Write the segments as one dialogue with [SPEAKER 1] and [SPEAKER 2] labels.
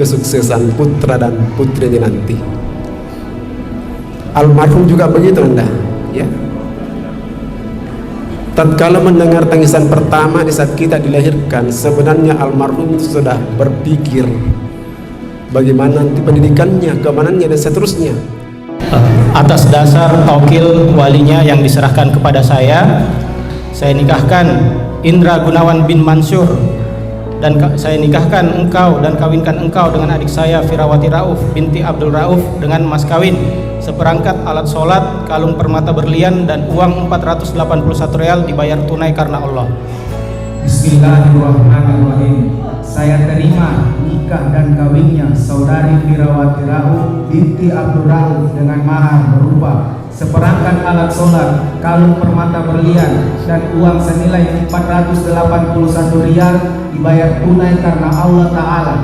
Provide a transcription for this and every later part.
[SPEAKER 1] Kesuksesan putra dan putrinya nanti. Almarhum juga begitu Anda, ya. Tatkala mendengar tangisan pertama di saat kita dilahirkan, sebenarnya almarhum itu sudah berpikir bagaimana nanti pendidikannya, keamanannya dan seterusnya.
[SPEAKER 2] Atas dasar taukil walinya yang diserahkan kepada saya nikahkan Indra Gunawan bin Mansur, dan saya nikahkan engkau dan kawinkan engkau dengan adik saya Firawati Rauf binti Abdul Rauf dengan mas kawin seperangkat alat sholat, kalung permata berlian dan uang 481 real dibayar tunai karena Allah.
[SPEAKER 3] Bismillahirrahmanirrahim. Saya terima nikah dan kawinnya saudari Firawati Rauf binti Abdul Rauf dengan mahar berupa seperangkat alat sholat, kalung permata berlian dan uang senilai 481 rial dibayar tunai karena Allah Ta'ala.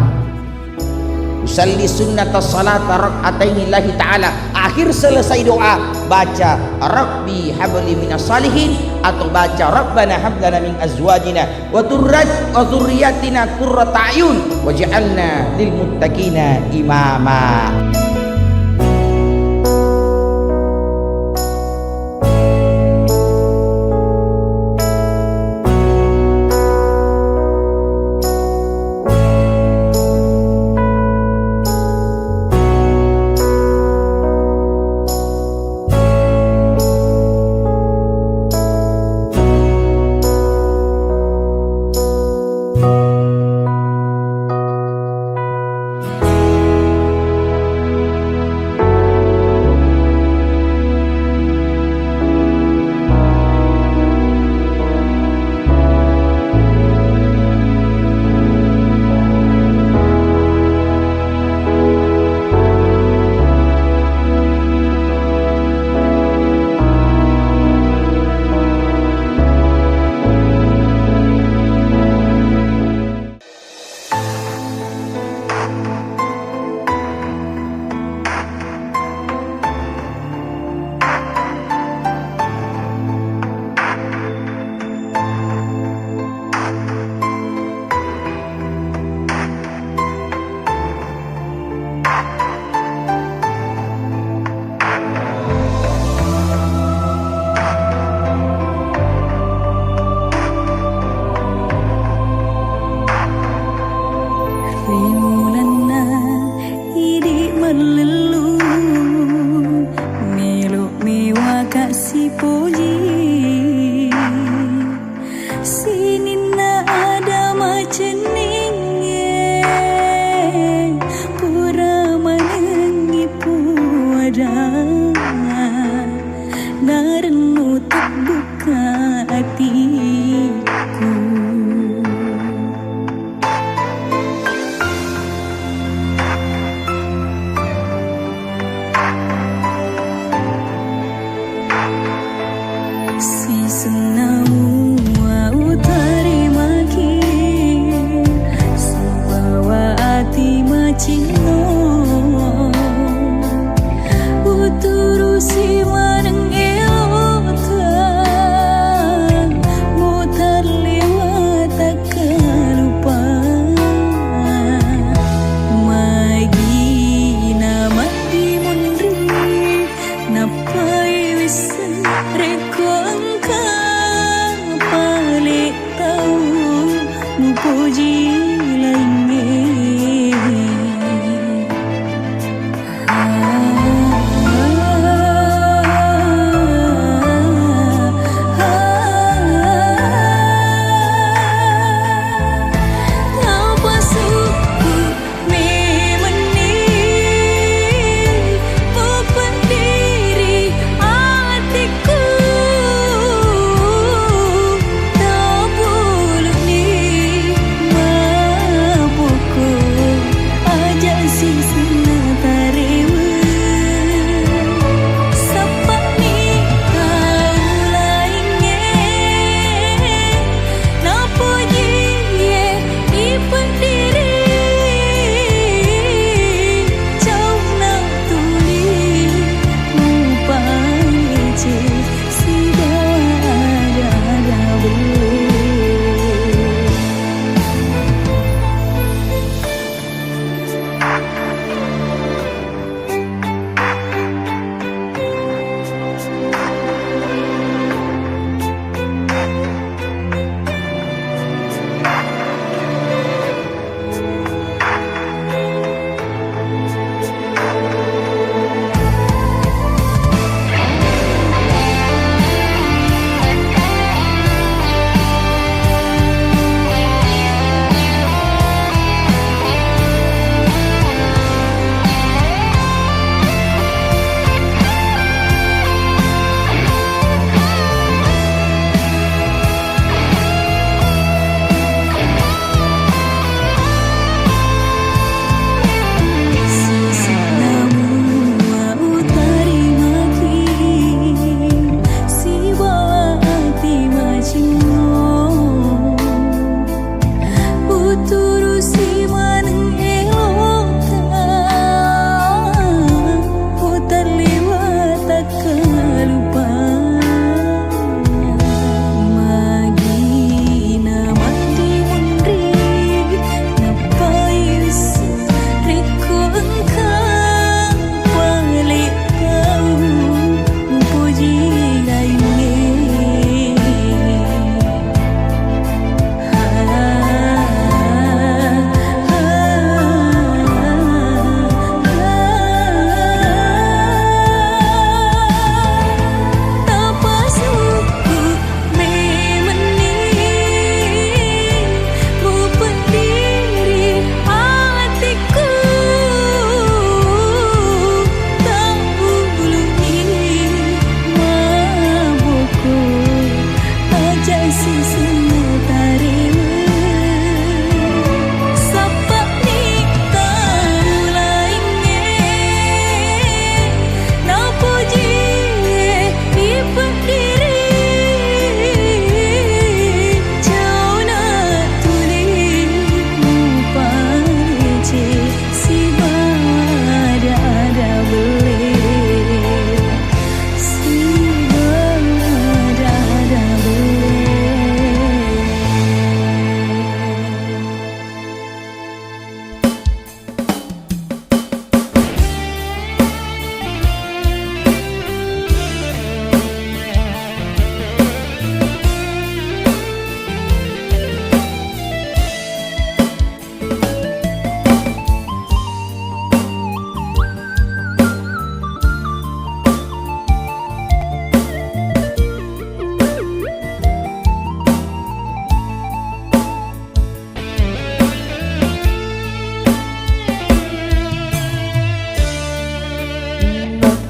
[SPEAKER 4] Usalli sunnata salata rak'ataini lillahi ta'ala. Akhir selesai doa baca Rabbi habli minas salihin atau baca Rabbana hablana min azwajina wa dhurriyyatina qurrata a'yun waj'alna lil muttaqina imama.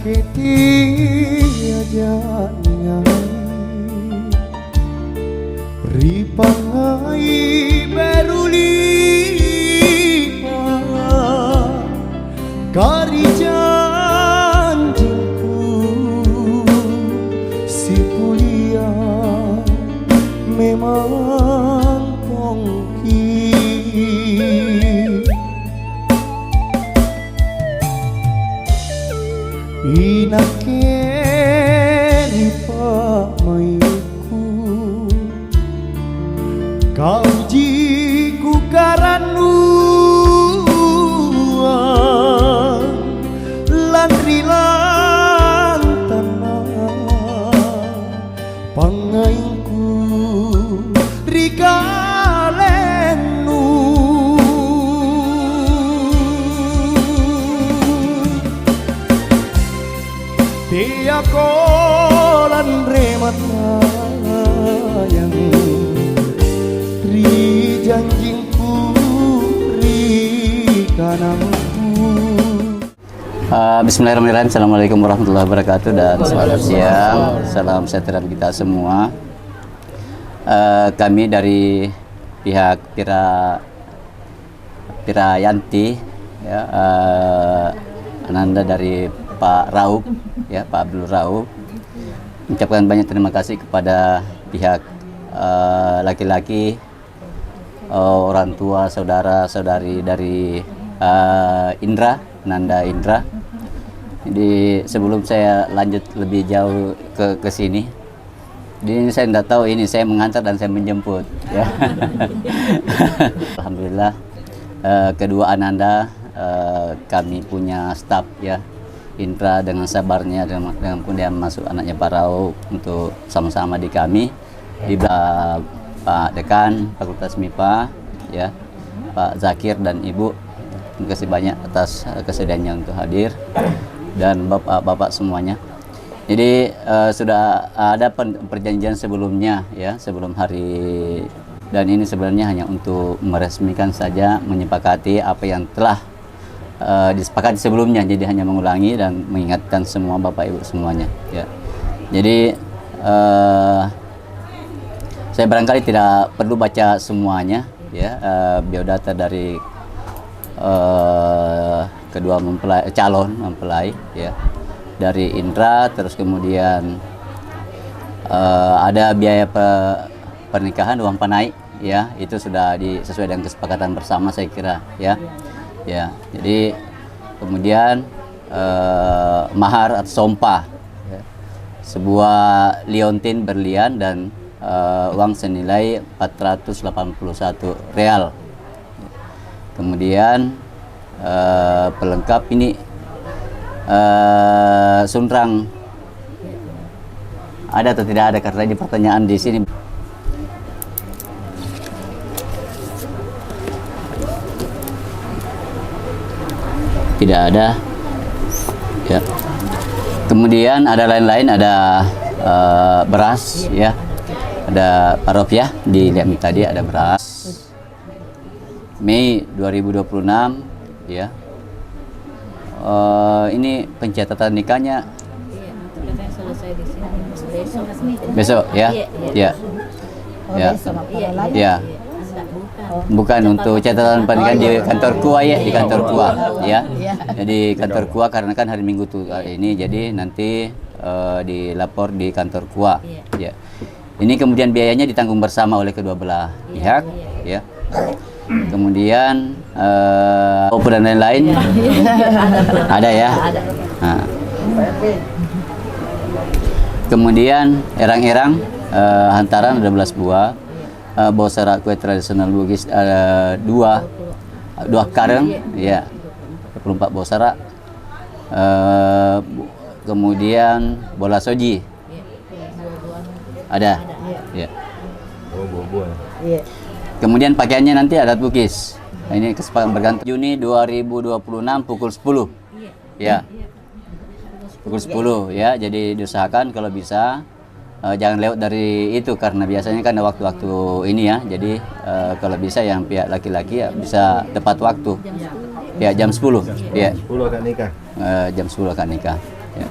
[SPEAKER 5] ketiajanya ripangai berulipa kari janjingku si kuliah memang kongki inakeri pak maiku kau jiku karanuan landri lantana pangainku rikalenu dia kolan remata yang ri janjingku ri kanangku.
[SPEAKER 6] Bismillahirrahmanirrahim. Assalamualaikum warahmatullahi wabarakatuh dan selamat siang. Salam sejahtera kita semua. Kami dari pihak Pirayanti ya, Ananda dari Pak Raub ya, Pak Abdul Raub, mengucapkan banyak terima kasih kepada pihak laki-laki, orang tua, saudara-saudari dari Indra, Nanda Indra. Jadi sebelum saya lanjut lebih jauh ke sini, ini saya tidak tahu, ini saya mengantar dan saya menjemput ya. Alhamdulillah, kedua Ananda, kami punya staf ya, Indra dengan sabarnya dengan kemudian masuk anaknya Pak Raub untuk sama-sama di kami, di Pak Dekan Fakultas MIPA ya, Pak Zakir dan Ibu. Terima kasih banyak atas kesediaannya untuk hadir, dan bapak-bapak semuanya. Jadi sudah ada perjanjian sebelumnya ya, sebelum hari, dan ini sebenarnya hanya untuk meresmikan saja, menyepakati apa yang telah disepakati sebelumnya. Jadi hanya mengulangi dan mengingatkan semua bapak ibu semuanya ya. Jadi saya barangkali tidak perlu baca semuanya ya, biodata dari kedua calon mempelai ya, dari Indra. Terus kemudian ada biaya pernikahan, uang panai ya, itu sudah sesuai dengan kesepakatan bersama saya kira ya. Ya, jadi kemudian mahar atau sompah ya, sebuah liontin berlian dan uang senilai 481 real. Kemudian pelengkap ini sunrang ada atau tidak ada, karena ini pertanyaan di sini. Tidak ada ya. Kemudian ada lain-lain, ada beras ya, ada Pak ya, dilihat tadi ada beras Mei 2026 ya. Ini pencatatan nikahnya besok ya. Ya ya ya, bukan untuk catatan pernikahan di kantor KUA ya, di kantor KUA ya. Jadi kantor KUA karena kan hari Minggu tuh ini, jadi nanti dilapor di kantor KUA ya. Ini kemudian biayanya ditanggung bersama oleh kedua belah pihak ya. Kemudian dan lain-lain ada ya. Nah. Kemudian erang-erang hantaran ada 12 buah. Bosara kue tradisional Bugis dua kareng ya, 24 bosara. Kemudian bola soji ada ya. Kemudian pakaiannya nanti adat Bugis. Nah, ini kesepakatan bergantung. Juni 2026 pukul 10 ya, pukul 10 ya. Jadi diusahakan kalau bisa jangan lewat dari itu, karena biasanya kan ada waktu-waktu ini ya. Jadi kalau bisa yang pihak laki-laki ya bisa tepat waktu ya, jam 10 ya. 10 akan nikah. Jam 10 akan nikah ya.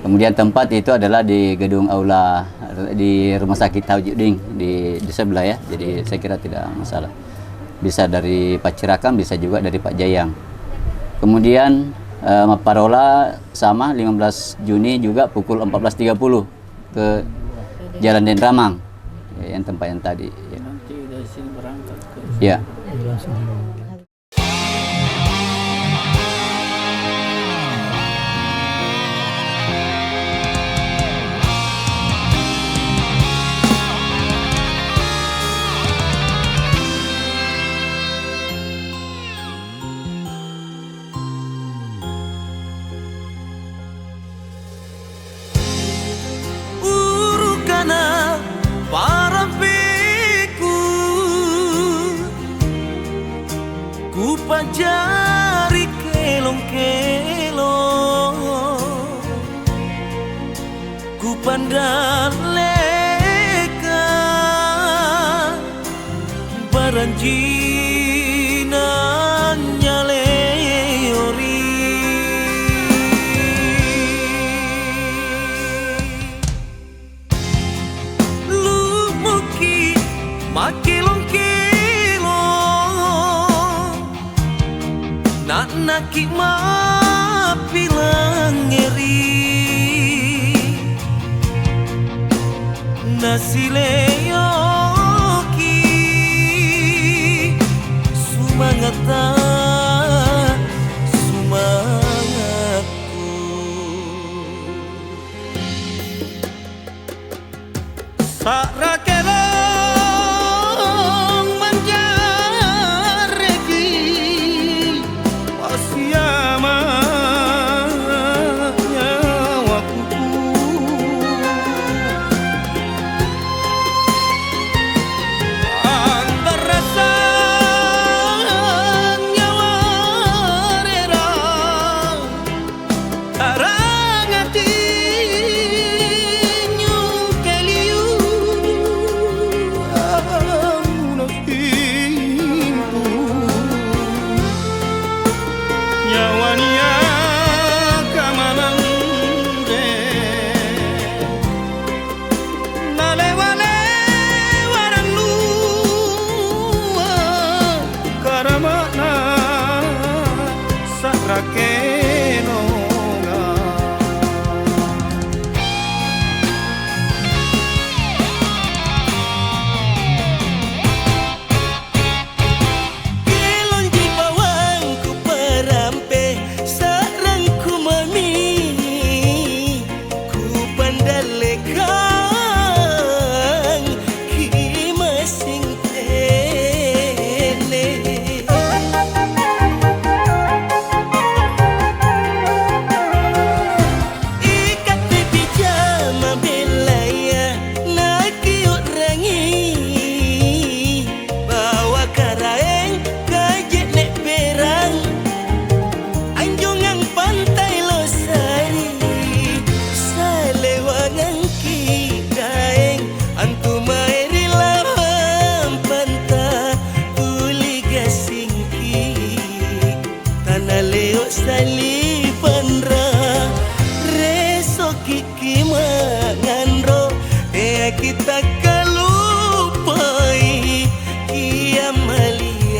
[SPEAKER 6] Kemudian tempat itu adalah di gedung aula di Rumah Sakit Tajuddin di sebelah ya. Jadi saya kira tidak masalah. Bisa dari Pak Cirakam, bisa juga dari Pak Jayang. Kemudian parola sama 15 Juni juga pukul 14.30 ke Jalan Dendramang, ya, yang tempat yang tadi. Ya.
[SPEAKER 2] Nanti dari sini berangkat ke
[SPEAKER 6] Ya.
[SPEAKER 5] Urukana parapeku, ku pajari kelong-kelong, ku pandang leka baranjinan nyaleori. Lumuki makilong-kilong, nak naki mapilang ngeri, nasileyoki sumangata sumangatku. Sarakelong manjareki pasiamanya waktu, anggar rasa nyawa rera karang hati nyung keliu amunasinku nyawanya kamanang de nalewale warang lua karamana sakrakenonga. Kelon di bawangku perampe sarangku mami, ku pandalekan ki masing tele. Ikat di pijama belaya nakiut rangi, bawa karaeng kajet nek perang anjungan pantai Losari, salewangan kidaeng antu mairi lawan panta uli gasingki tanah leo sali pandra reso kiki mangandro kita kalupai kiamalian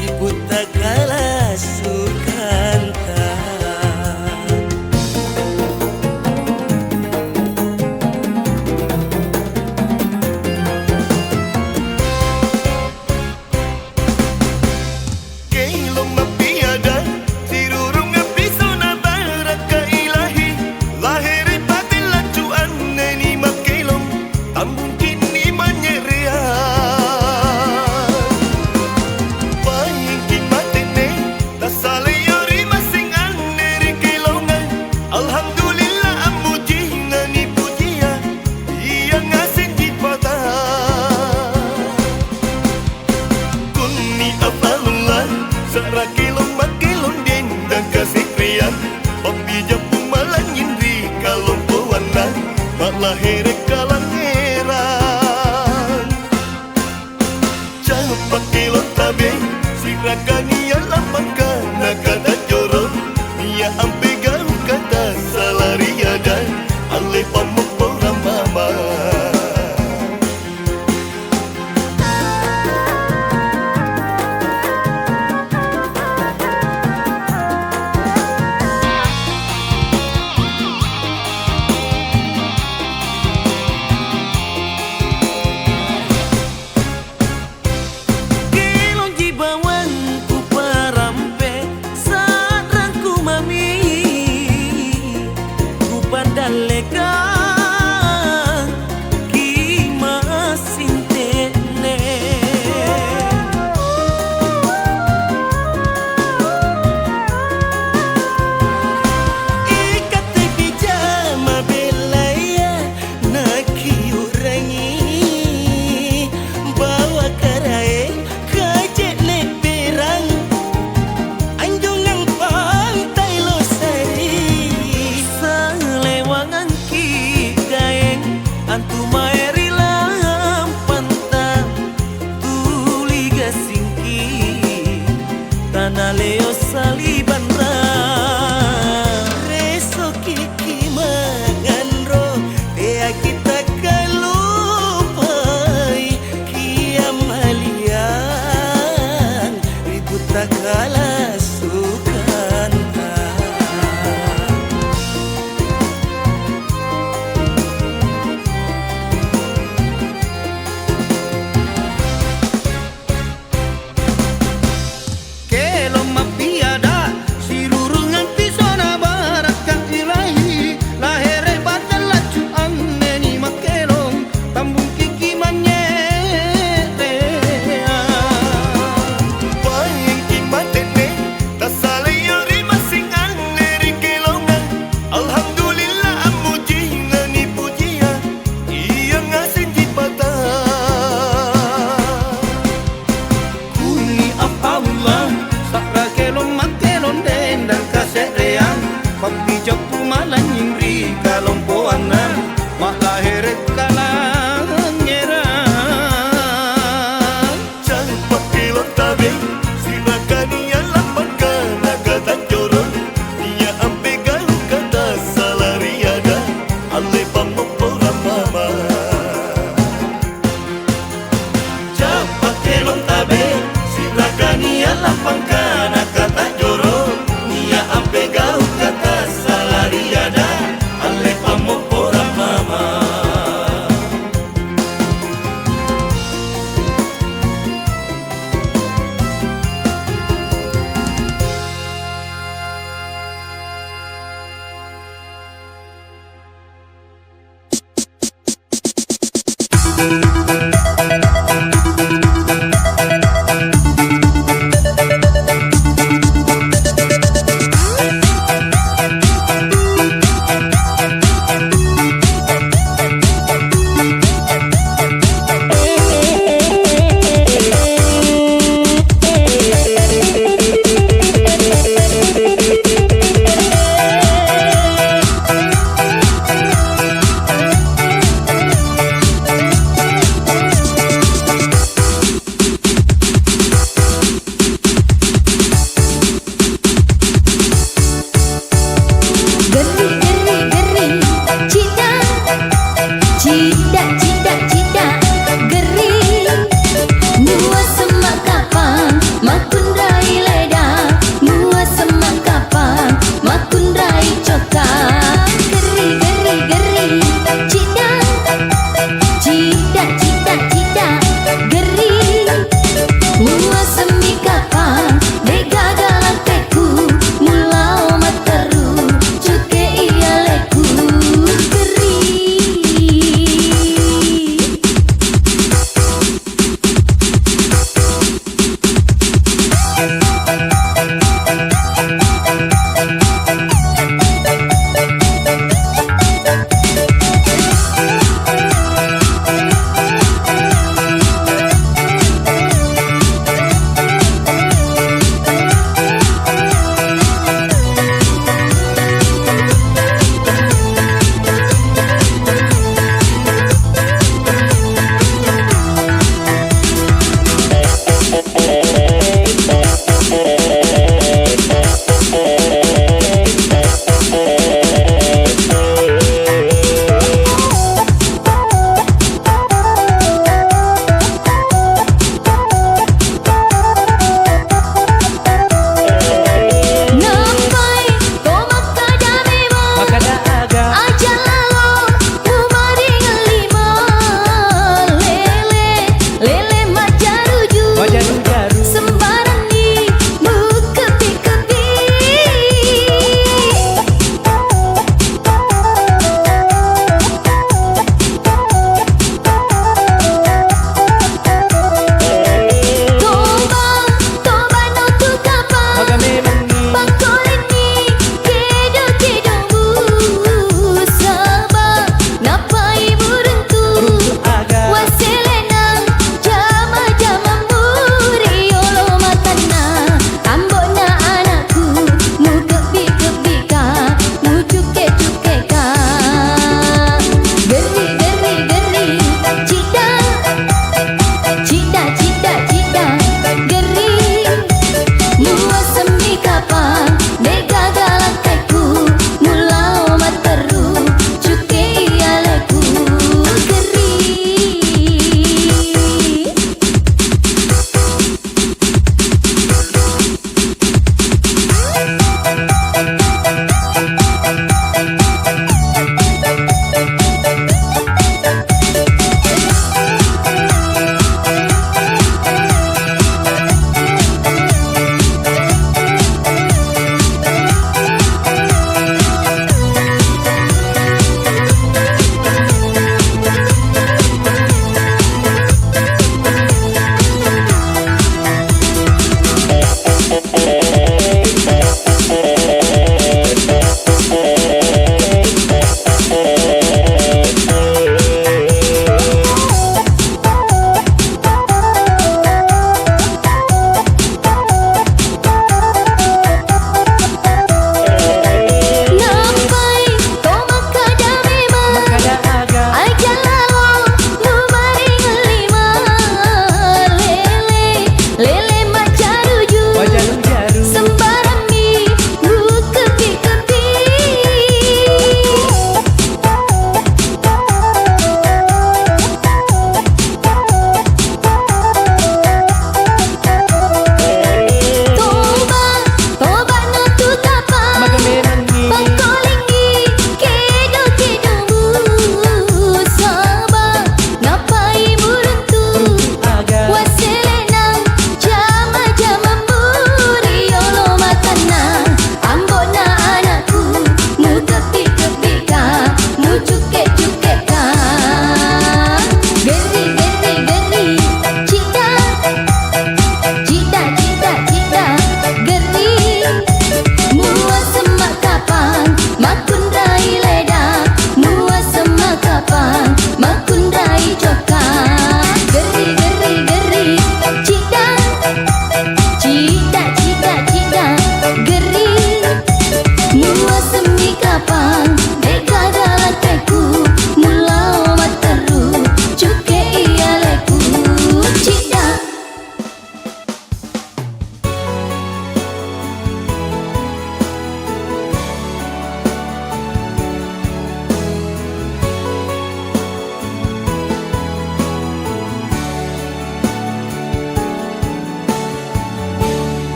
[SPEAKER 5] ibuta kala sukanta. Kelong mapiada tirurung ngepisona baraka ilahi, lahiri batin lacuan neni makelong tambung kini manyerean. Paingkin matene tasaleyori masing aneri kelongan, alhamdulillah amuji nani pujia iya ngasin jipata. Kunni apalullah sarakilong makilong den dan kasih prian papi japung malang indri kalong pewarna malah herek kalang heran. Capak kilong tabe sirakani yang lapangkan nakada jorong, nia ampe garu kata Aleo saliban ra Reso kiki mangandro Tea kita kalupai Kiamalian Ribut tak kalah sukan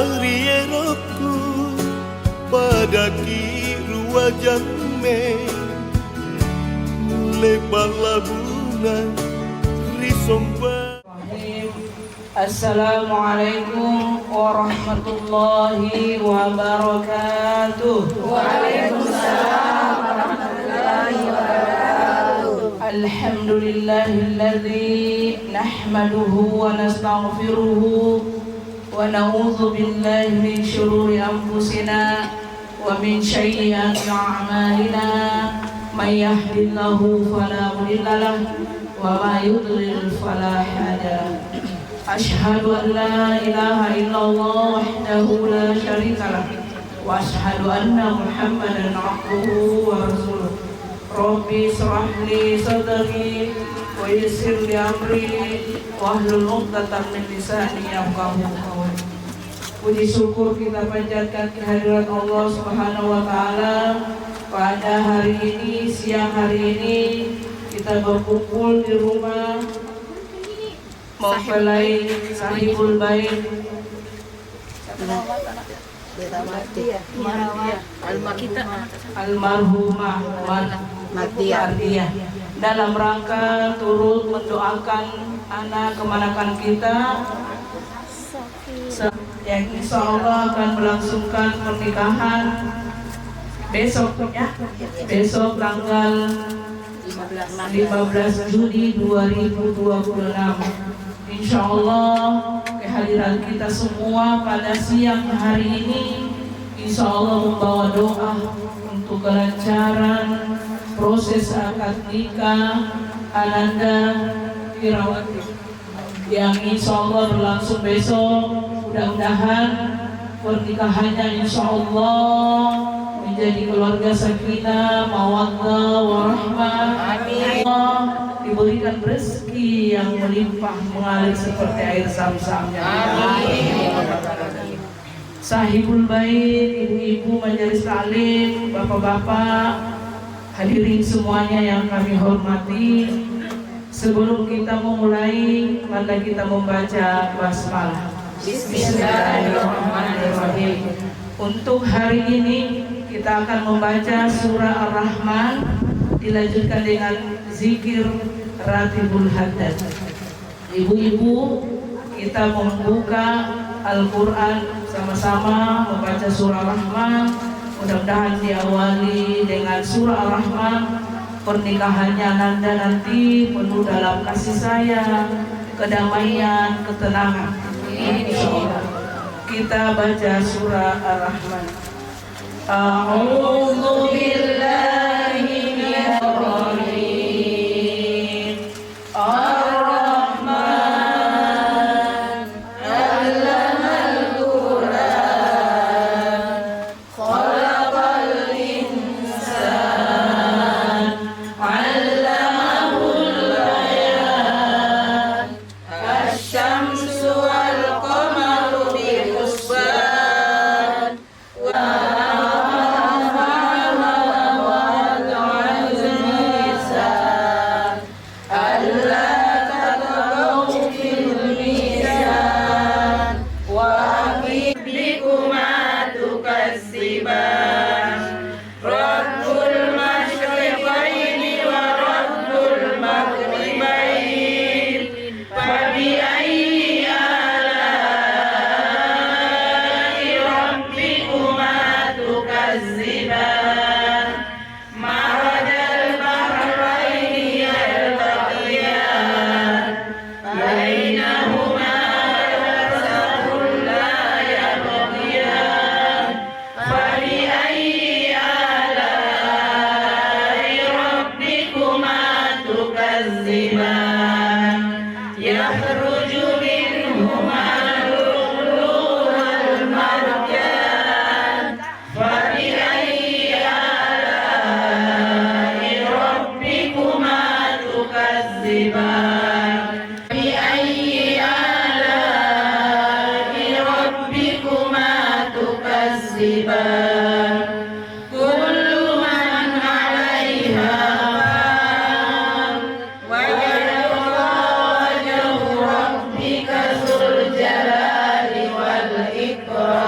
[SPEAKER 5] Bahri Robku pada kiru wajah me lebar labunan risomba.
[SPEAKER 7] Assalamualaikum warahmatullahi wabarakatuh. Waalaikumsalam warahmatullahi wabarakatuh. Alhamdulillahilladzi nahmaduhu wa nastaghfiruhu wa na'udzu billahi min syururi anfusina wa min sayyiati a'malina. May yahdihillahu fala mudilla lahu wa may yudlil fala hadiya lahu. Asyhadu an la ilaha illallah wahdahu la syarika lah wa asyhadu anna Muhammadan abduhu wa rasuluh. Rabbi shrah li sadri wa yassir li amri wahlul 'uqdatam min lisani yafqahu qawli. Puji syukur kita panjatkan kehadirat Allah Subhanahu wa taala. Pada hari ini, siang hari ini kita berkumpul di rumah mempelai sahibul bait almarhumah Mardiah dalam rangka turut mendoakan anak kemanakan kita yang insya Allah akan melangsungkan pernikahan besok ya, besok tanggal 15 Juni 2026. Insya Allah kehadiran kita semua pada siang hari ini insya Allah membawa doa untuk kelancaran proses akad nikah Ananda Firawati yang insya Allah berlangsung besok. Mudah-mudahan pernikahannya insya Allah menjadi keluarga sakinah, mawaddah, warahmah. Amin. Diberikan rezeki yang melimpah mengalir seperti air zam-zamnya. Amin. Sahibul bait, ibu-ibu majelis taklim, bapak-bapak, hadirin semuanya yang kami hormati. Sebelum kita memulai, mari kita membaca basmalah. Bismillahirrahmanirrahim. Untuk hari ini kita akan membaca surah Ar-Rahman, dilanjutkan dengan zikir Ratibul Haddad. Ibu-ibu, kita membuka Al-Quran sama-sama membaca surah Ar-Rahman. Mudah-mudahan diawali dengan surah Ar-Rahman. Pernikahannya Nanda nanti penuh dalam kasih sayang, kedamaian, ketenangan. Insyaallah. Kita baca surah Ar-Rahman. A'udzu billahi minasy rajim. Ar-Rahman 'allamal Qur'an, khalaqal insan, 'allamahul bayan. Asy-syamsu wal qamaru bihusban
[SPEAKER 8] Rabbika dzul jalali wal ikram.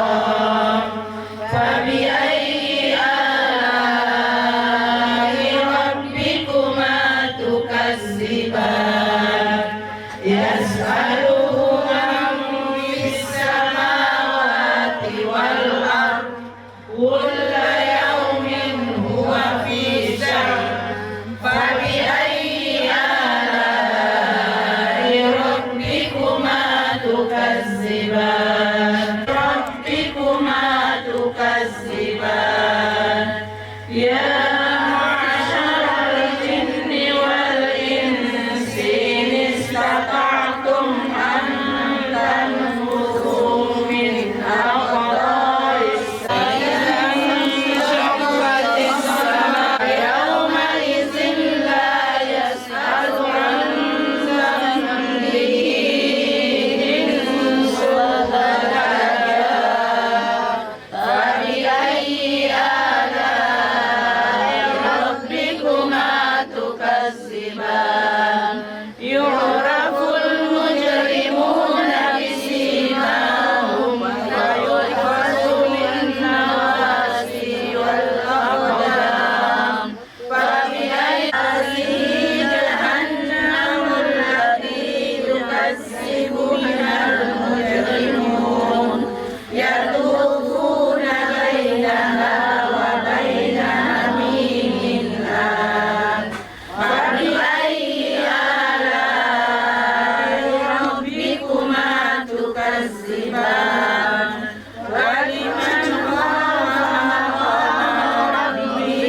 [SPEAKER 7] تكذبان ربكما تكذبان يا معشر الجن والإنس إن استطعتم أن تنفذوا من أقطار السماء انشقت السماء يومئذ لا يسأل عن ذنبه إنس ولا جان فبأي آلاء ربكما تكذبان يعرف المجرمون بسيماهم ويؤخذ بالنواسي والأقدام فبأي جهنم الذي يكذب بها المجرمون يطوفون بينها وبين حميم آن فبأي آلاء ربكما تكذبان ولمن خاف مقام ربه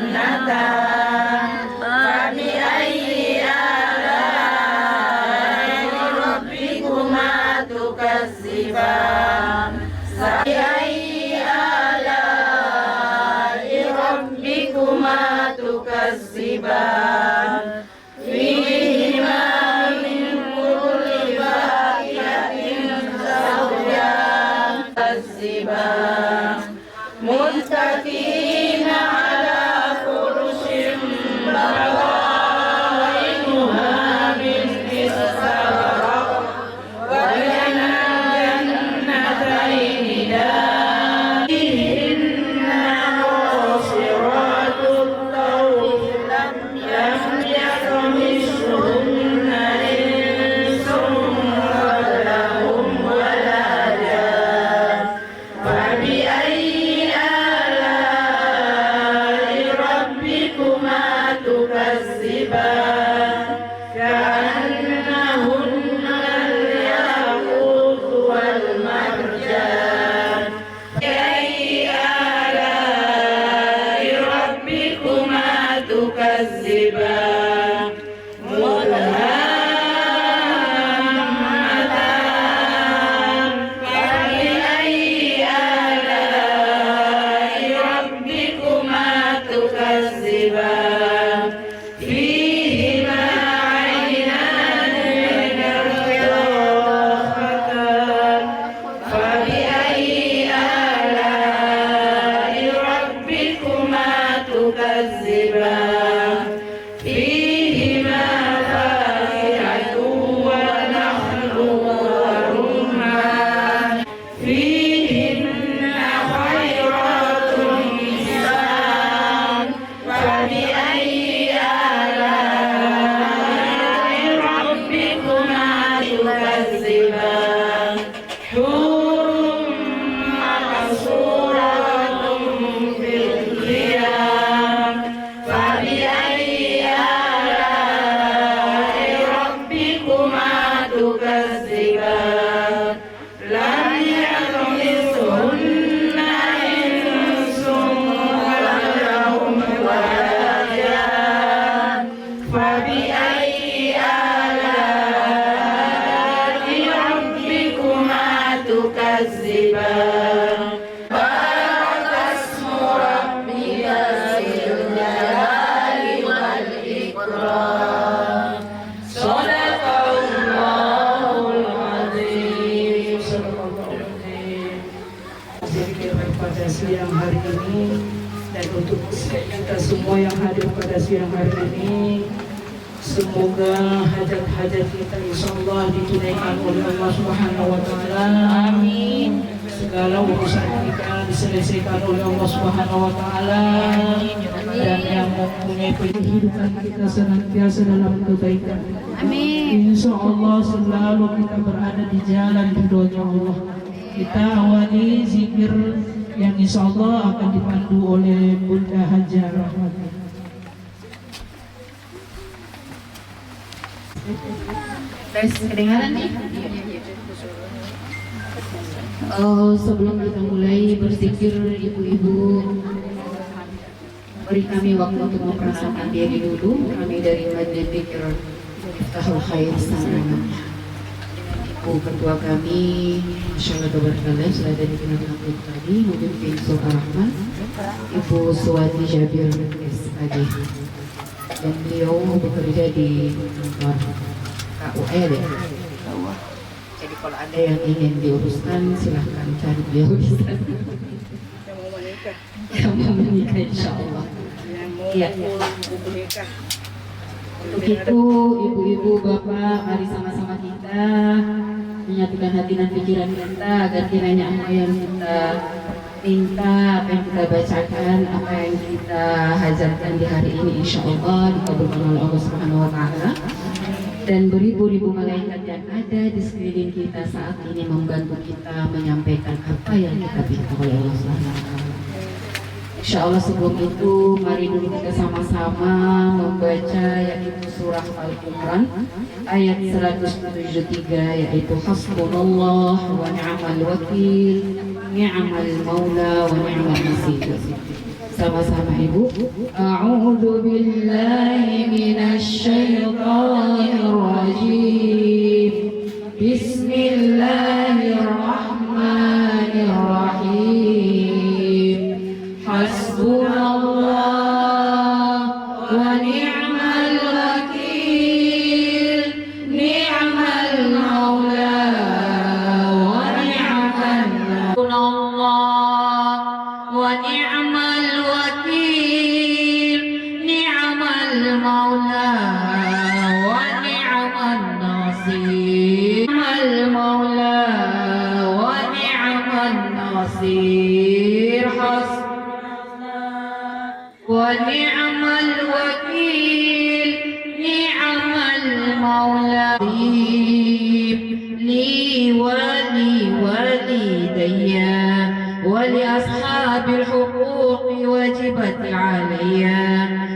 [SPEAKER 7] جنتان فبأي آلاء ربكما تكذبان فبأي آلاء ربكما تكذبان فيهما من كل فاكهة زوجان تكذبان متكئين على فرش بطائنها من استبرق وجنى الجنتين دان فيهن قاصرات الطرف لم يطمثهن إنس قبلهم ولا جان فبأي آلاء ربكما تكذبان كأنهن الياقوت والمرجان فبأي آلاء ربكما تكذبان مدهامتان فبأي آلاء ربكما تكذبان فيهما عينان نضاختان فبأي آلاء ربكما تكذبان فيهما فاكهة ونخل ورمان فيهن خيرات حسان فبأي آلاء ربكما تكذبان حور مقصورات في الخيام فبأي آلاء ربكما تكذبان لم يطمثهن إنس قبلهم ولا جان فبأي آلاء ربكما تكذبان بارك اسم ربك ذي الجلال والإكرام صدق الله العظيم صدق الله العظيم.
[SPEAKER 8] Zikir pada siang hari ini dan untuk kita semua yang hadir pada siang hari ini, semoga hajat-hajat kita insyaallah ditunaikan oleh Allah Subhanahu wa taala. Amin. Segala urusan kita diselesaikan oleh Allah Subhanahu wa taala. Dan yang mempunyai kehidupan kita senantiasa dalam kebaikan. Amin. Insyaallah selalu kita berada di jalan ridhonya Allah. Kita awali zikir yang insyaallah akan dipandu oleh Bunda Hajar Rahmati.
[SPEAKER 9] Tes kedengaran nih?
[SPEAKER 8] Sebelum kita mulai berzikir, ibu-ibu, beri kami waktu untuk memperkenalkan diri dulu. Kami dari Majelis Zikir Miftahul Khair Sanana. Ibu ketua kami, Masya Allah Tabarakallah, sudah ada dikenalkan tadi, Mungkin bin Rahman, Ibu Suwati Jabir SAD, dan beliau bekerja di kantor KUL ya. Jadi kalau ada yang ingin diuruskan, silahkan cari beliau. Yang mau menikah, insya Allah. Iya. Untuk itu, ibu-ibu, bapak, mari sama-sama kita menyatukan hati dan pikiran kita agar kiranya apa yang kita minta, apa yang kita bacakan, apa yang kita hajatkan di hari ini, insya Allah dikabulkan oleh Allah Subhanahu Wa Taala. Dan beribu-ribu malaikat yang ada di sekeliling kita saat ini membantu kita menyampaikan apa yang kita minta oleh Allah Subhanahu Wa Taala. Insya Allah sebelum itu mari dulu kita sama-sama membaca yaitu surah Al-Imran ayat 173 yaitu Hasbunallah wa ni'mal wakil, ni'mal maula wa ni'mal nasir. Sama-sama ibu. A'udzu billahi minasy syaithanir rajim. Bismillahirrahmanirrahim. Hasbunallah wa ni'mal wakil, ni'mal maula wa ni'mal nasir. Hasbunallah wa ni'mal wakil, ni'mal maula wa ni'mal nasir. Ni'mal maula wa ni'mal nasir. ونعم الوكيل نعم المولى لي ولوالدي ولأصحاب الحقوق وجبت علي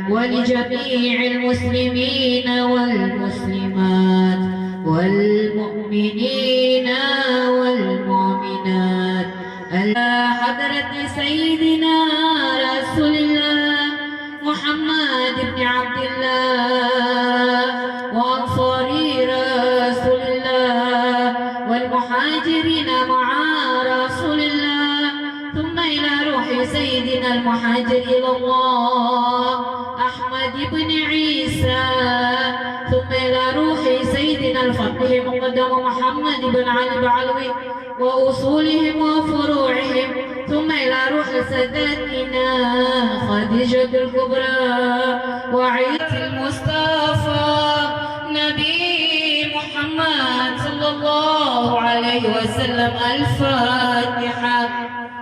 [SPEAKER 8] ولجميع المسلمين والمسلمات والمؤمنين والمؤمنات حضرة سيدنا رسول الله محمد بن عبد الله وأنصار رسول الله والمهاجرين مع رسول الله ثم إلى روح سيدنا المهاجر إلى الله أحمد بن عيسى ثم إلى روح سيدنا الفقيه مقدم محمد بن علي بعلوي وأصولهم وفروعهم ثم إلى روح سادتنا خديجة الكبرى وعيد المصطفى نبي محمد صلى الله عليه وسلم. الفاتحة.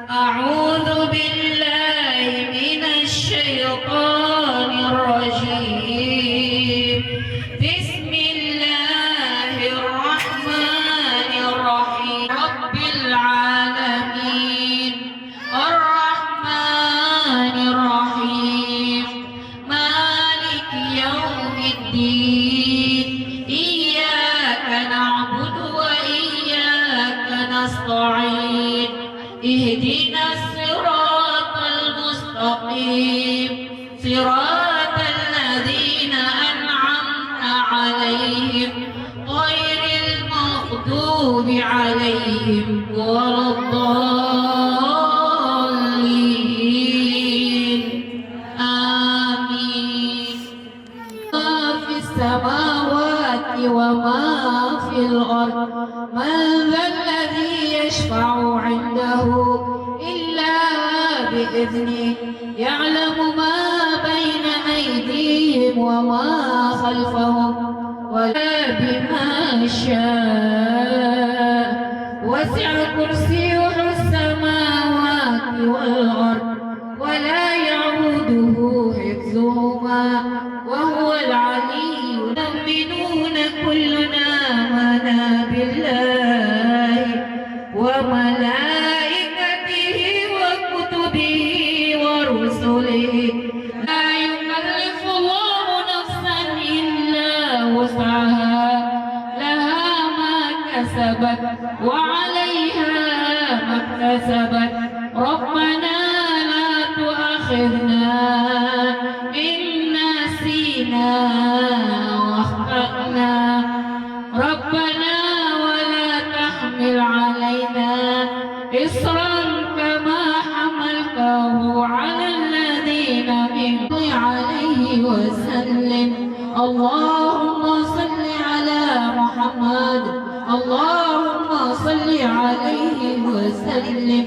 [SPEAKER 8] أعوذ بالله من الشيطان الرجيم. بسم الله الرحمن الرحيم. رب العالمين الرحمن الرحيم مالك يوم الدين إياك نعبد وإياك نستعين اهدنا الصراط المستقيم صراط الذين أنعمت عليهم غير المغضوب عليهم ولا الضالين. آمين. ما في السماوات وما في الأرض من ذا الذي يشفع عنده إلا بإذنه يعلم ما بين أيديهم وما خلفهم ولا بما شاء وسع كرسيه السماوات والأرض ولا يعوده حفظهما وهو العلي. المؤمنون كلنا آمنا بالله وملائكته وكتبه ورسله لا يكلف الله نفسا إلا وسعها لها ما كسبت وعليها
[SPEAKER 7] اكتسبت ربنا لا تؤاخذنا إن نسينا واخطأنا ربنا ولا تحمل علينا إصرا كما حملته على الذين من عليه وسلم اللهم صل على محمد اللهم صل عليه وسلم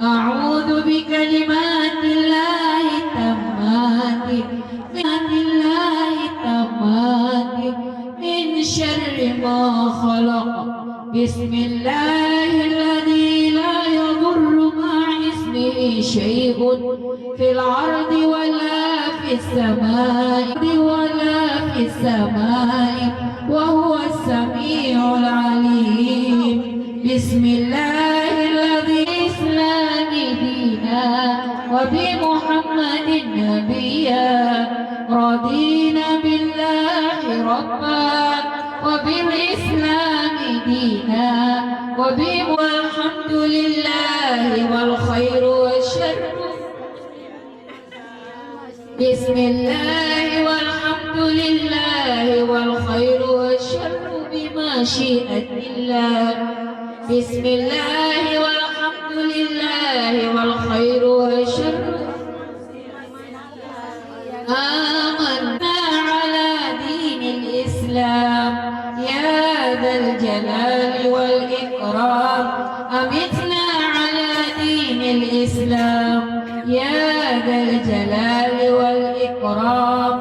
[SPEAKER 7] أعوذ بكلمات الله التامات من شر ما خلق بسم الله الذي لا يضر مع اسمه شيء في الأرض ولا في السماء وهو السميع العليم بسم الله الذي الإسلام دينا وبمحمد نبيا رضينا بالله ربا وبالإسلام دينا والحمد لله والخير والشر بسم الله والحمد لله والخير والشر بمشيئة الله بسم الله والحمد لله والخير والشر آمنا على دين الإسلام يا ذا الجلال والإكرام أمتنا على دين الإسلام يا ذا الجلال والإكرام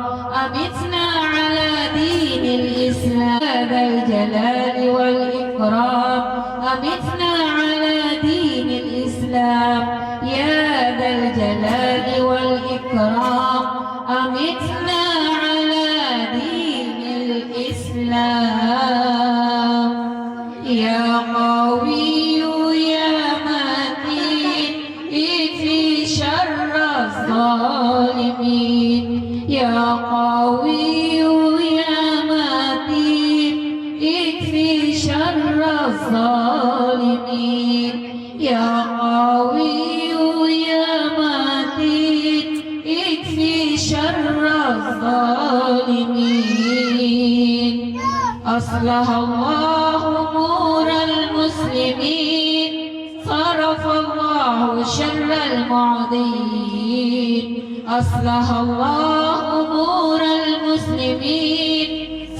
[SPEAKER 7] أمتنا على دين الإسلام يا ذا الجلال والإكرام أمتنا على دين الإسلام يا ذا الجلال والإكرام أمتنا على دين الإسلام يا قوي يا متين اكفي شر الظالمين يا قوي يا متين اكفي شر الظالمين يا قوي يا متين اكفي شر الظالمين أصلح الله أمور المسلمين صرف الله شر المعدين أصلح الله أمور المسلمين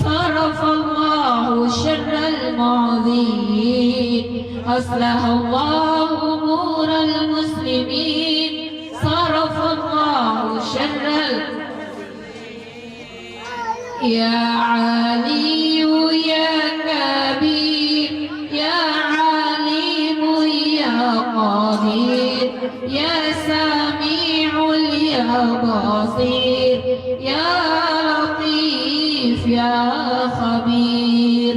[SPEAKER 7] صرف الله شر المعدين أصلح الله أمور المسلمين صرف الله شر يا علي يا كبير يا عليم يا قدير يا سميع يا بصير يا لطيف يا خبير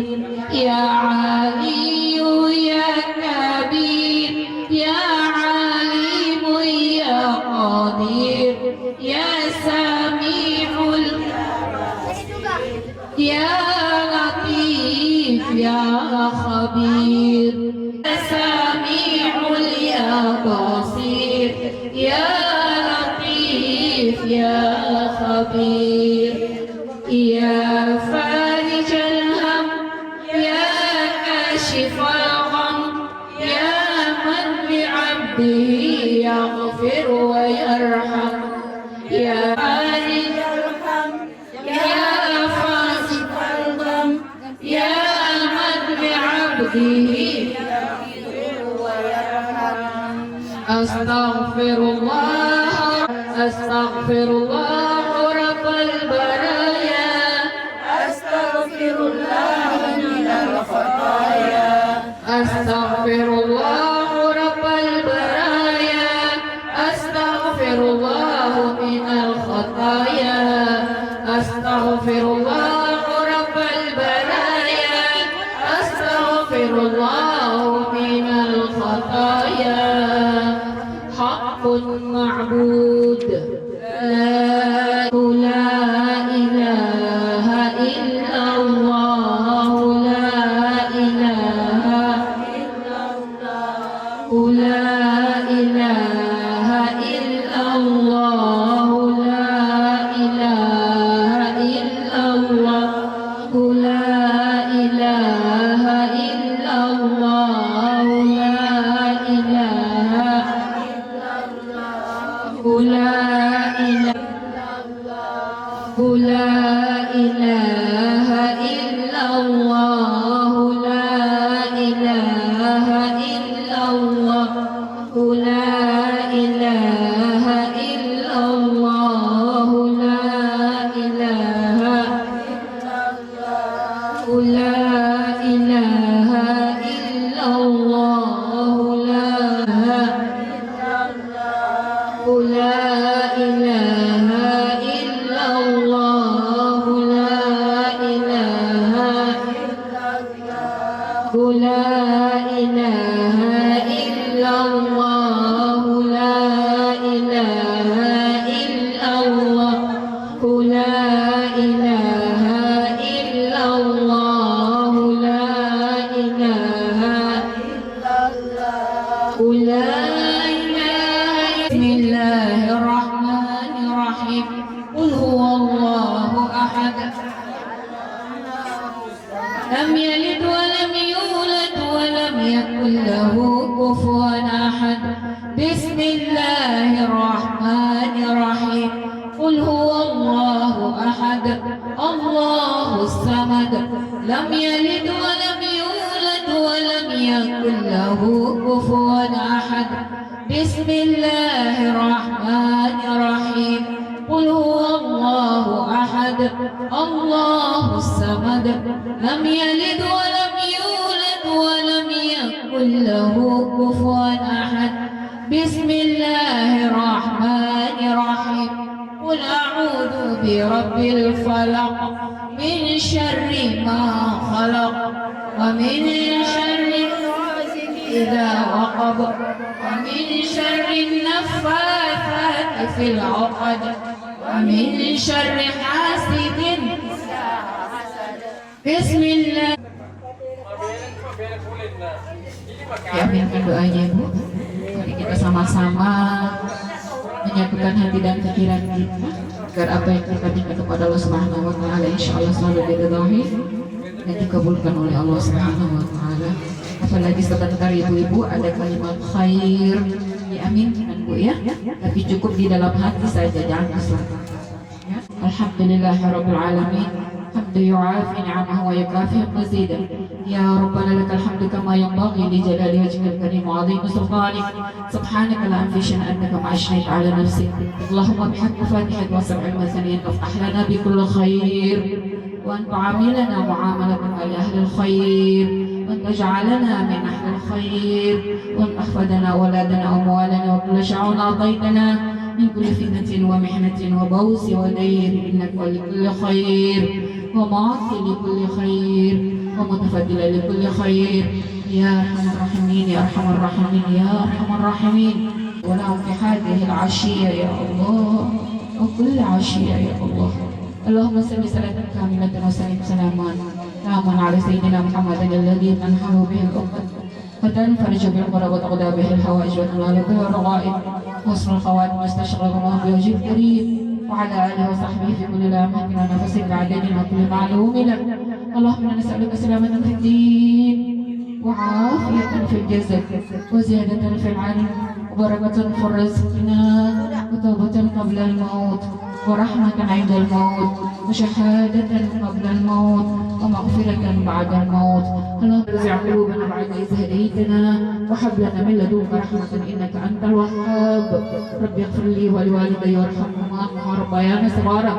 [SPEAKER 7] يا علي يا كبير يا عليم يا قدير يا سميع يا لطيف يا خبير يا سميع يا بصير يا لطيف يا خبير يا فارج الهم يا كاشف الغم يا من بعبده يغفر ويرحم يا فارج الهم يا فاسق الغم يا من بعبده أستغفر الله أستغفر الله رب البرايا أستغفر الله من الخطايا أستغفر الله رب البرايا أستغفر الله من الخطايا أستغفر الله رب البرايا أستغفر الله من الخطايا حق معبود لا
[SPEAKER 9] إله إلا الله لا إله إلا الله لا إله إلا الله لا إله إلا الله لا إله. بسم الله الرحمن الرحيم قل هو الله أحد لم يلد ولم يولد ولم يكن له كفوا أحد. بسم الله الرحمن الرحيم قل هو الله أحد الله الصمد لم يلد ولم يولد ولم يكن له كفوا أحد. بسم الله الرحمن الرحيم قل هو الله أحد الله الصمد لم يلد ولم يولد ولم يكن له كفوا أحد. بسم الله الرحمن الرحيم قل أعوذ برب الفلق من شر ما خلق ومن شر غاسق إذا وقب ومن شر النفاثات في العقد ومن شر حاسد. بسم الله. Aminkan doanya Bu. Mari kita sama-sama menyatukan hati dan pikiran kita agar apa yang kita minta kepada Allah Subhanahu wa taala insyaallah selalu diridhai dan dikabulkan oleh Allah Subhanahu wa taala. Apalagi sebentar ibu-ibu ada kalimat khair diaminkan Bu ya. Tapi cukup di dalam hati saja, jangan keselak. Ya. Alhamdulillahirabbil alamin. حمد يعافي نعمه ويكافئ مزيدا. يا ربنا لك الحمد كما ينبغي لجلال وجهك الكريم وعظيم سلطانك. سبحانك لا أنفي شأنك ما أشنيت على نفسك. اللهم بحق فاتحة وسبع المثاني تفتح لنا بكل خير وأن تعاملنا معاملة أهل الخير وأن تجعلنا من أهل الخير وأن تحفظنا أولادنا وأموالنا وكل شعون أعطيتنا من كل فتنة ومحنة وبوس ودير إنك ولكل خير ومعطي لكل خير ومتفضل لكل خير يا أرحم الراحمين يا أرحم الراحمين يا أرحم الراحمين. ولهم في هذه العشية يا الله وكل عشية يا الله. اللهم صل صلاة كاملة وسلم سلاما تاما على سيدنا محمد الذي تنحل به الأمة وتنفرج بالقرب وتقضى به الحوائج وتنال به الرغائب وحسن الخواتم واستشغل الله بوجه الكريم وعلى آله وصحبه في كل لامة ونفس بعدد وكل معلوم لك. اللهم إنا نسألك سلامة في الدين وعافية في الجسد وزيادة في العلم وبركة في رزقنا وتوبة قبل الموت ورحمة عند الموت وشهادة قبل الموت ومغفرة بعد الموت. اللهم ارزع قلوبنا بعد إذ هديتنا وهب لنا من لدنك رحمة إنك أنت الوهاب. رب اغفر لي ولوالدي وارحمهما كما ربياني صغارا.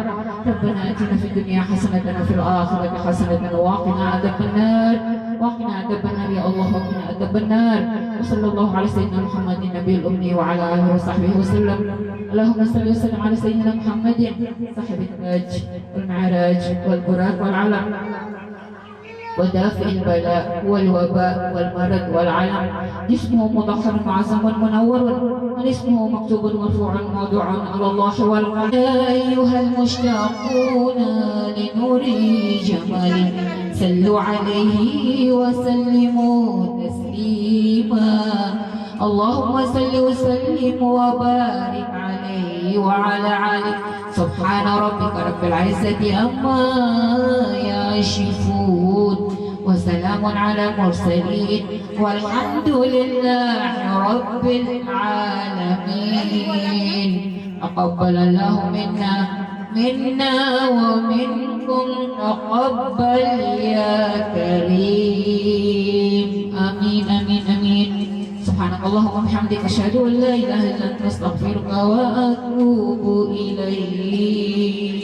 [SPEAKER 9] ربنا آتنا في الدنيا حسنة وفي الآخرة حسنة وقنا عذاب النار وقنا عذاب النار يا الله وقنا عذاب النار. وصلى الله على سيدنا محمد النبي الأمي وعلى آله وصحبه وسلم. اللهم صل وسلم على سيدنا محمد صاحب التاج والمعراج والبراق والعلم ودافع البلاء والوباء والمرض والعلم. جسمه مطهر معظم منور واسمه مكتوب مرفوع موضوع على الله والقلب. يا أيها المشتاقون لنور جماله صلوا عليه وسلموا تسليما. اللهم صل وسلم وبارك عليه وعلى آله. سبحان ربك رب العزة عما يصفون وسلام على المرسلين والحمد لله رب العالمين. تقبل الله منا ومنكم تقبل يا كريم. آمين آمين آمين. سبحانك اللهم وبحمدك أشهد أن لا إله إلا أنت أستغفرك وأتوب إليك.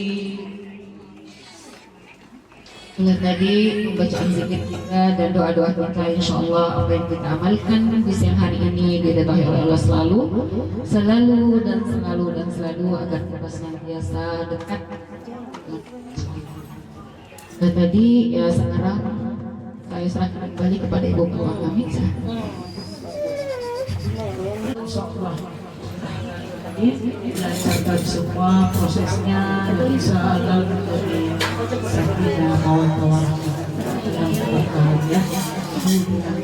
[SPEAKER 9] Itulah tadi pembacaan zikir kita dan doa-doa kita, insya Allah apa yang kita amalkan di siang hari ini diridhai oleh Allah selalu dan selalu agar kita senantiasa dekat. Dan tadi ya sekarang saya serahkan kembali kepada Ibu Ketua kami.
[SPEAKER 8] Insyaallah dilancarkan semua prosesnya dan insya Allah menjadi sakinah kawan-kawan yang berbahagia,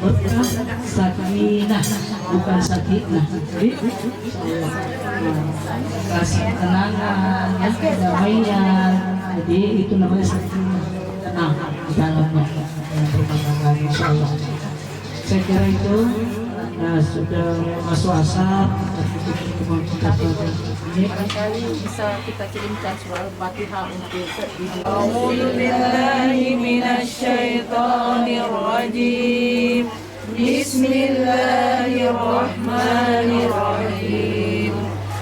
[SPEAKER 8] berkah sakinah bukan sakinah, jadi kasih tenangan, ya, kedamaian, jadi itu namanya sakinah, tenang di dalamnya yang berbahagia insya Allah. Saya kira itu. Nah, sudah masuk asar
[SPEAKER 9] barangkali bisa kita kirimkan surah Al-Fatihah untuk
[SPEAKER 7] A'udzu billahi minasyaitonir rajim. Bismillahirrahmanirrahim.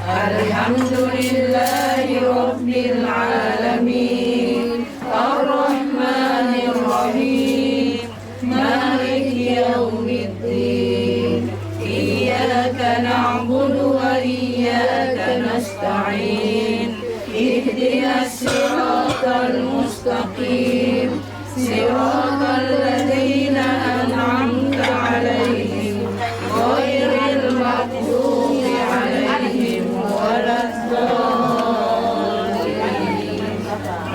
[SPEAKER 7] Alhamdulillahi rabbil alamin. Ar-Rahmanir Rahim. Maliki yaumiddin. Iyyaka na'budu wa iyyaka nasta'in. Ihdinas siratal mustaqim. Siratal ladzina an'amta 'alaihim ghairil maghdubi 'alaihim waladdallin.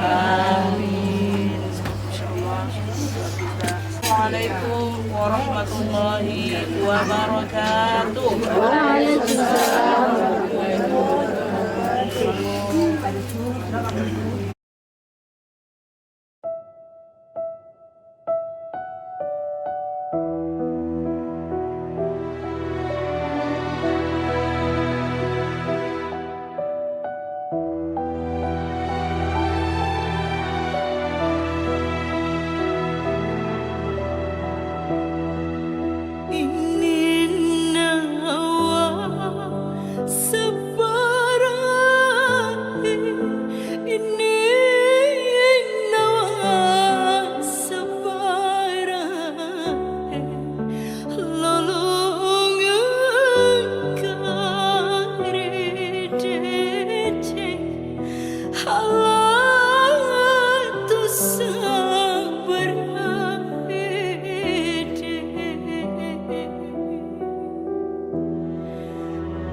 [SPEAKER 7] Amin. Assalamualaikum warahmatullahi wabarakatuh. Waalaikumsalam warahmatullahi wabarakatuh.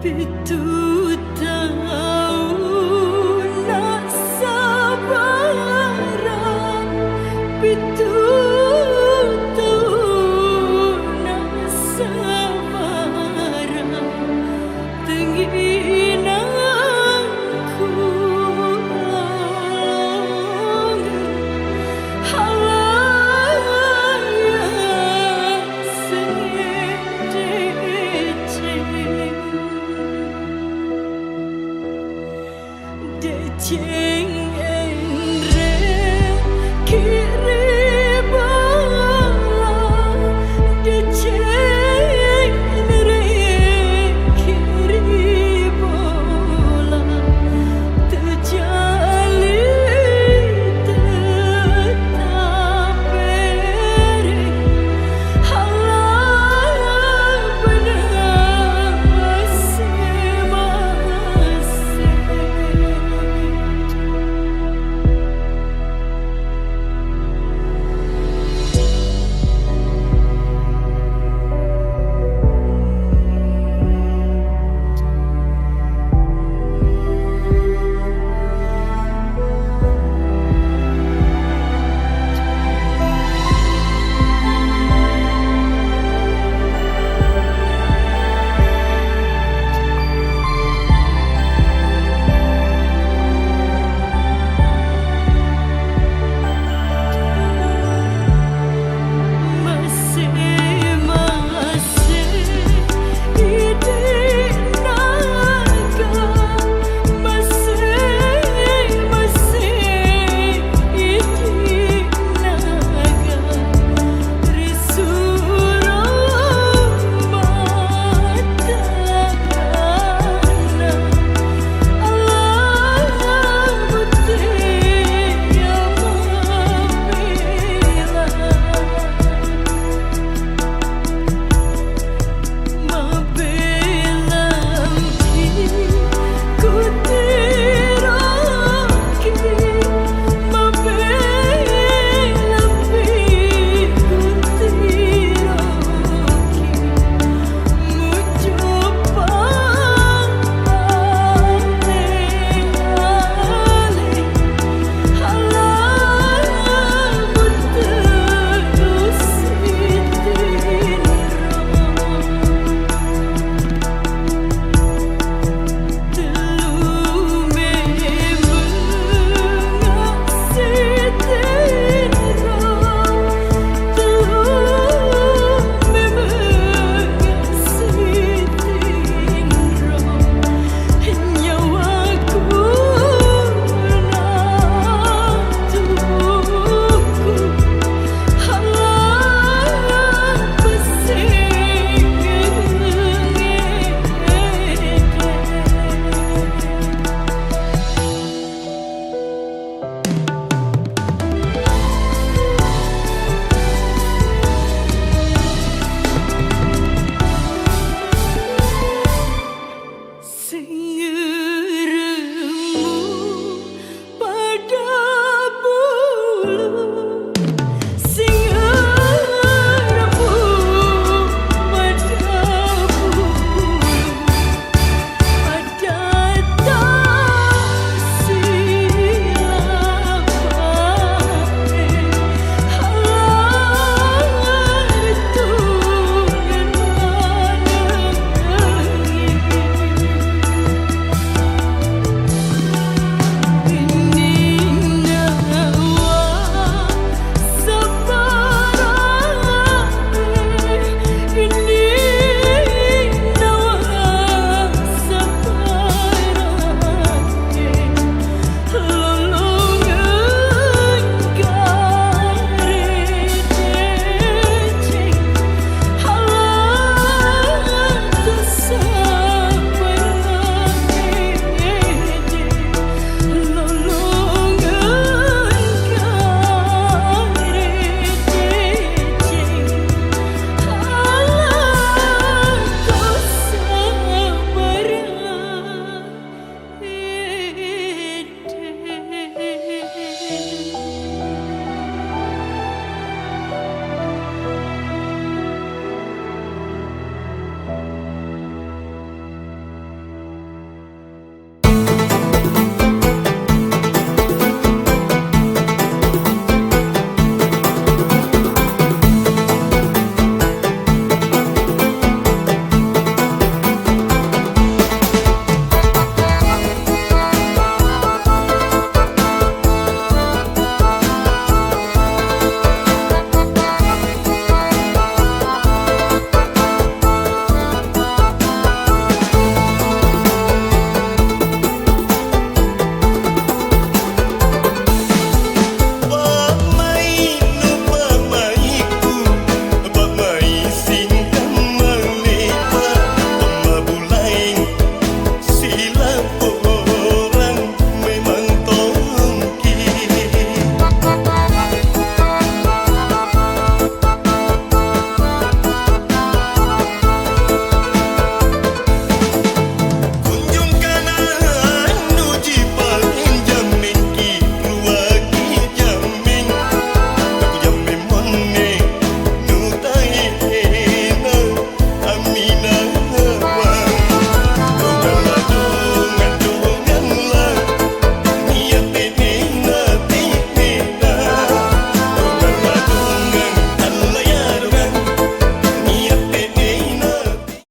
[SPEAKER 5] Bituta